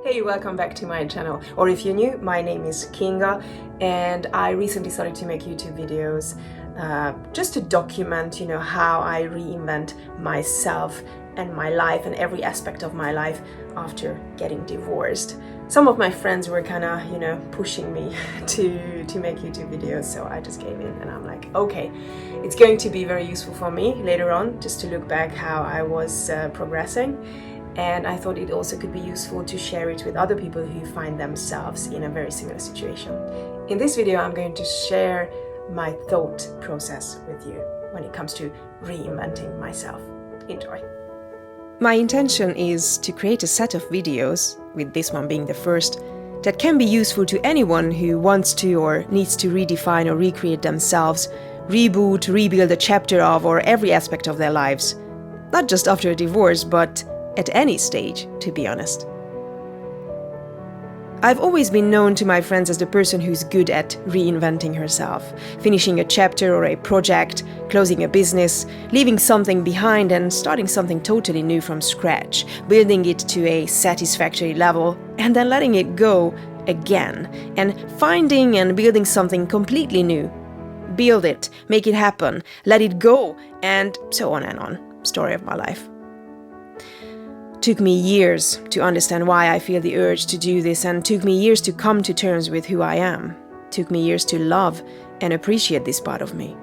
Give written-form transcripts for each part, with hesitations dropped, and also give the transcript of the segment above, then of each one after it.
Hey, welcome back to my channel. Or if you're new, my name is Kinga and I recently started to make YouTube videos just to document, how I reinvent myself and my life and every aspect of my life after getting divorced. Some of my friends were kind of, pushing me to make YouTube videos, so I just gave in and I'm like, okay, it's going to be very useful for me later on just to look back how I was progressing. And I thought it also could be useful to share it with other people who find themselves in a very similar situation. In this video, I'm going to share my thought process with you when it comes to reinventing myself. Enjoy. My intention is to create a set of videos, with this one being the first, that can be useful to anyone who wants to or needs to redefine or recreate themselves, reboot, rebuild a chapter of or every aspect of their lives. Not just after a divorce, but at any stage, to be honest. I've always been known to my friends as the person who's good at reinventing herself, finishing a chapter or a project, closing a business, leaving something behind and starting something totally new from scratch, building it to a satisfactory level, and then letting it go again, and finding and building something completely new. Build it, make it happen, let it go, and so on and on. Story of my life. Took me years to understand why I feel the urge to do this, and took me years to come to terms with who I am. Took me years to love and appreciate this part of me.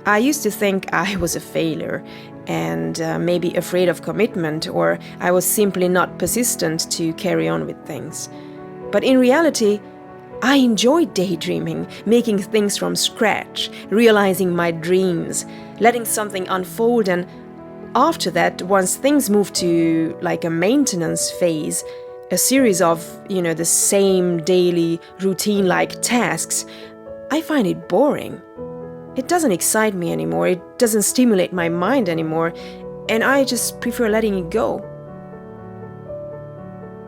I used to think I was a failure and maybe afraid of commitment, or I was simply not persistent to carry on with things. But in reality, I enjoyed daydreaming, making things from scratch, realizing my dreams, letting something unfold, and after that, once things move to like a maintenance phase, a series of, the same daily routine-like tasks, I find it boring. It doesn't excite me anymore, it doesn't stimulate my mind anymore, and I just prefer letting it go.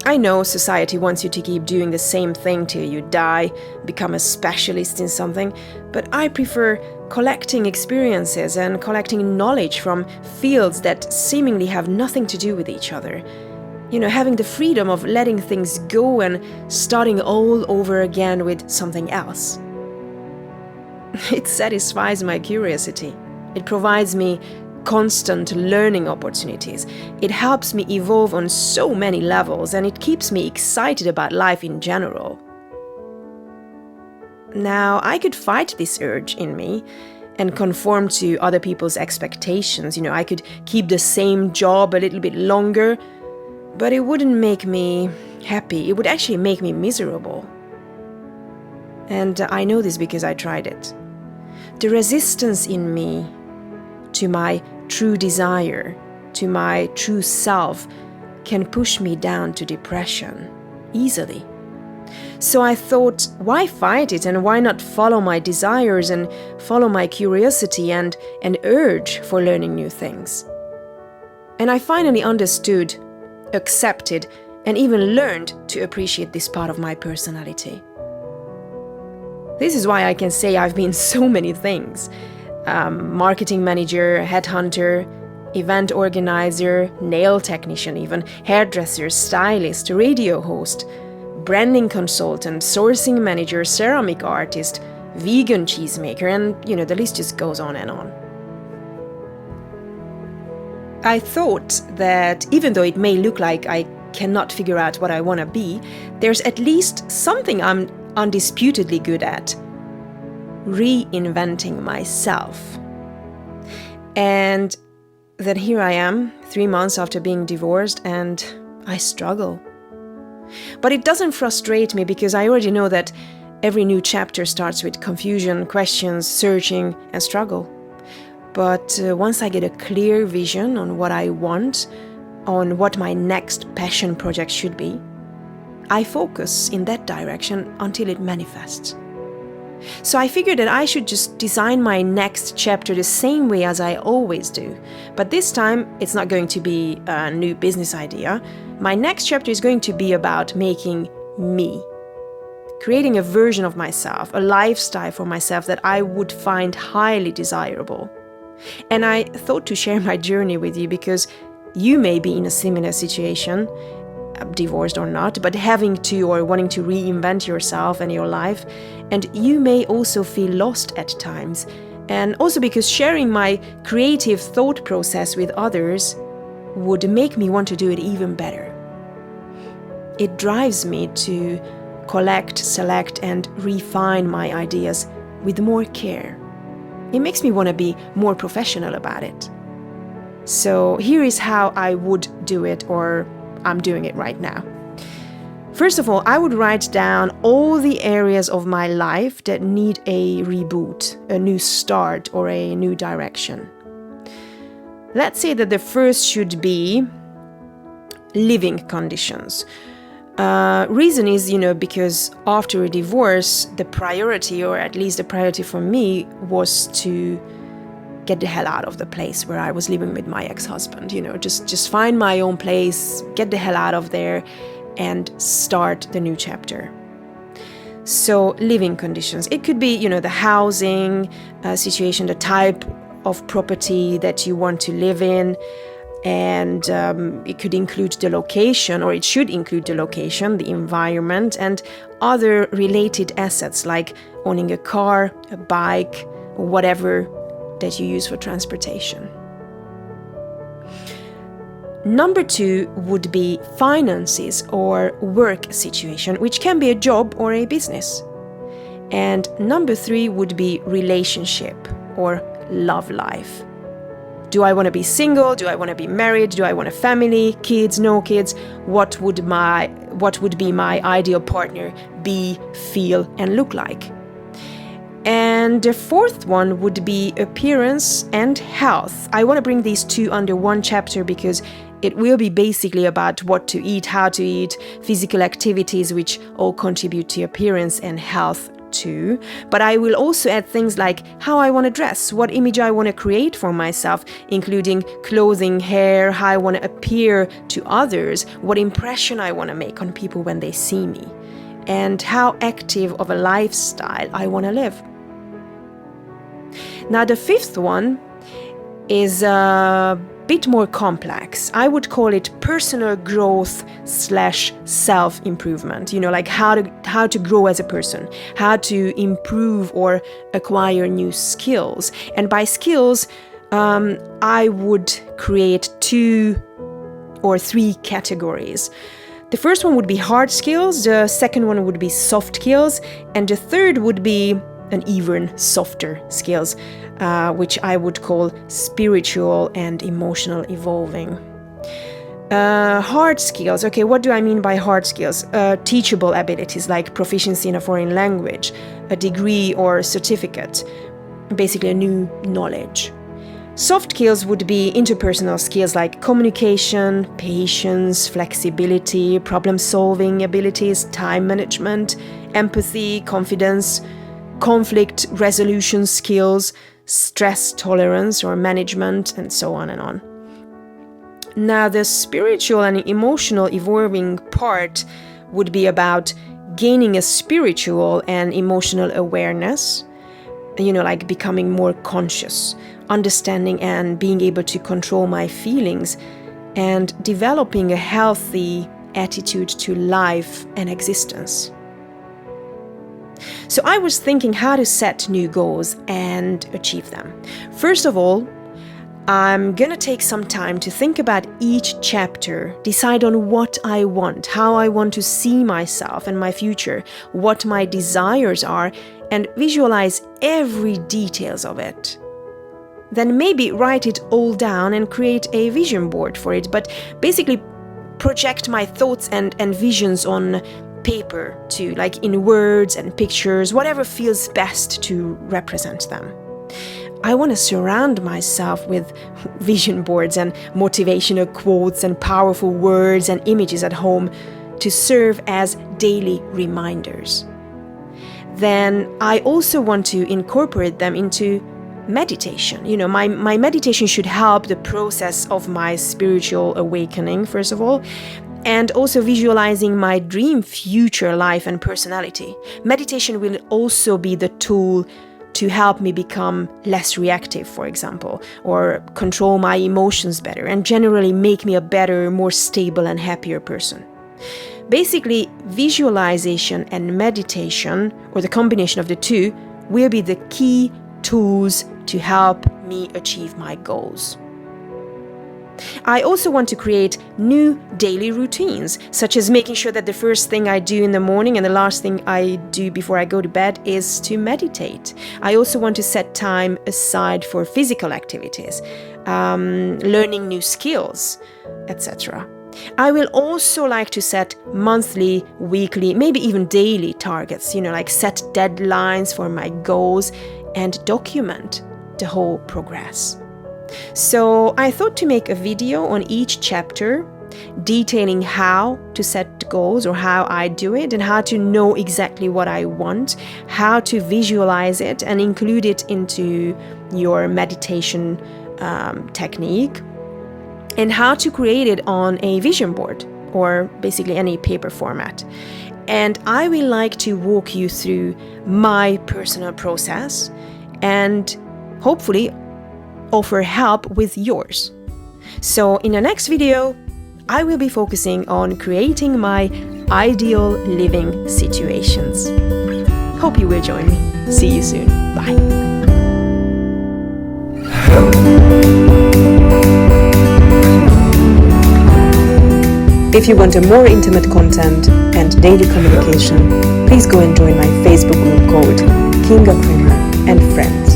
I know society wants you to keep doing the same thing till you die, become a specialist in something, but I prefer collecting experiences and collecting knowledge from fields that seemingly have nothing to do with each other. Having the freedom of letting things go and starting all over again with something else. It satisfies my curiosity. It provides me constant learning opportunities. It helps me evolve on so many levels, and it keeps me excited about life in general. Now, I could fight this urge in me and conform to other people's expectations. I could keep the same job a little bit longer, but it wouldn't make me happy. It would actually make me miserable. And I know this because I tried it. The resistance in me to my true desire, to my true self, can push me down to depression easily. So I thought, why fight it, and why not follow my desires and follow my curiosity and an urge for learning new things? And I finally understood, accepted, and even learned to appreciate this part of my personality. This is why I can say I've been so many things. Marketing manager, headhunter, event organizer, nail technician even, hairdresser, stylist, radio host, branding consultant, sourcing manager, ceramic artist, vegan cheesemaker, and the list just goes on and on. I thought that even though it may look like I cannot figure out what I want to be, there's at least something I'm undisputedly good at: reinventing myself. And then here I am, 3 months after being divorced, and I struggle. But it doesn't frustrate me because I already know that every new chapter starts with confusion, questions, searching, and struggle. But once I get a clear vision on what I want, on what my next passion project should be, I focus in that direction until it manifests. So I figured that I should just design my next chapter the same way as I always do. But this time, it's not going to be a new business idea. My next chapter is going to be about making me. Creating a version of myself, a lifestyle for myself that I would find highly desirable. And I thought to share my journey with you because you may be in a similar situation. divorced or not, but having to or wanting to reinvent yourself and your life. And you may also feel lost at times. And also because sharing my creative thought process with others would make me want to do it even better. It drives me to collect, select, and refine my ideas with more care. It makes me want to be more professional about it. So here is how I would do it, or I'm doing it right now. First of all, I would write down all the areas of my life that need a reboot, a new start, or a new direction. Let's say that the first should be living conditions. Reason is, because after a divorce, the priority, or at least the priority for me, was to get the hell out of the place where I was living with my ex-husband. Just find my own place, get the hell out of there, and start the new chapter. So living conditions. It could be, the housing situation, the type of property that you want to live in. And it could include the location, or it should include the location, the environment, and other related assets like owning a car, a bike, or whatever that you use for transportation. Number 2 would be finances or work situation, which can be a job or a business. And number 3 would be relationship or love life. Do I want to be single? Do I want to be married? Do I want a family? Kids? No kids? What would be my ideal partner be, feel, and look like? And the 4th one would be appearance and health. I want to bring these 2 under one chapter because it will be basically about what to eat, how to eat, physical activities, which all contribute to appearance and health too. But I will also add things like how I want to dress, what image I want to create for myself, including clothing, hair, how I want to appear to others, what impression I want to make on people when they see me, and how active of a lifestyle I want to live. Now, the 5th one is a bit more complex. I would call it personal growth / self-improvement. Like how to grow as a person, how to improve or acquire new skills. And by skills, I would create 2 or 3 categories. The first one would be hard skills, the second one would be soft skills, and the third would be an even softer skills, which I would call spiritual and emotional evolving. Hard skills. Okay, what do I mean by hard skills? Teachable abilities like proficiency in a foreign language, a degree or certificate, basically a new knowledge. Soft skills would be interpersonal skills like communication, patience, flexibility, problem-solving abilities, time management, empathy, confidence, conflict resolution skills, stress tolerance or management, and so on and on. Now, the spiritual and emotional evolving part would be about gaining a spiritual and emotional awareness, like becoming more conscious, understanding and being able to control my feelings, and developing a healthy attitude to life and existence. So I was thinking how to set new goals and achieve them. First of all, I'm gonna take some time to think about each chapter, decide on what I want, how I want to see myself and my future, what my desires are, and visualize every details of it. Then maybe write it all down and create a vision board for it, but basically project my thoughts and visions on paper too, like in words and pictures, whatever feels best to represent them. I want to surround myself with vision boards and motivational quotes and powerful words and images at home to serve as daily reminders. Then I also want to incorporate them into meditation. My meditation should help the process of my spiritual awakening, first of all, and also visualizing my dream future life and personality. Meditation will also be the tool to help me become less reactive, for example, or control my emotions better and generally make me a better, more stable and happier person. Basically, visualization and meditation, or the combination of the two, will be the key tools to help me achieve my goals. I also want to create new daily routines, such as making sure that the first thing I do in the morning and the last thing I do before I go to bed is to meditate. I also want to set time aside for physical activities, learning new skills, etc. I will also like to set monthly, weekly, maybe even daily targets, like set deadlines for my goals and document the whole progress. So I thought to make a video on each chapter detailing how to set goals or how I do it and how to know exactly what I want, how to visualize it and include it into your meditation technique, and how to create it on a vision board or basically any paper format. And I will like to walk you through my personal process and hopefully offer help with yours. So in the next video, I will be focusing on creating my ideal living situations. Hope you will join me. See you soon. Bye. If you want a more intimate content and daily communication, please go and join my Facebook group called Kinga, Kremer and Friends.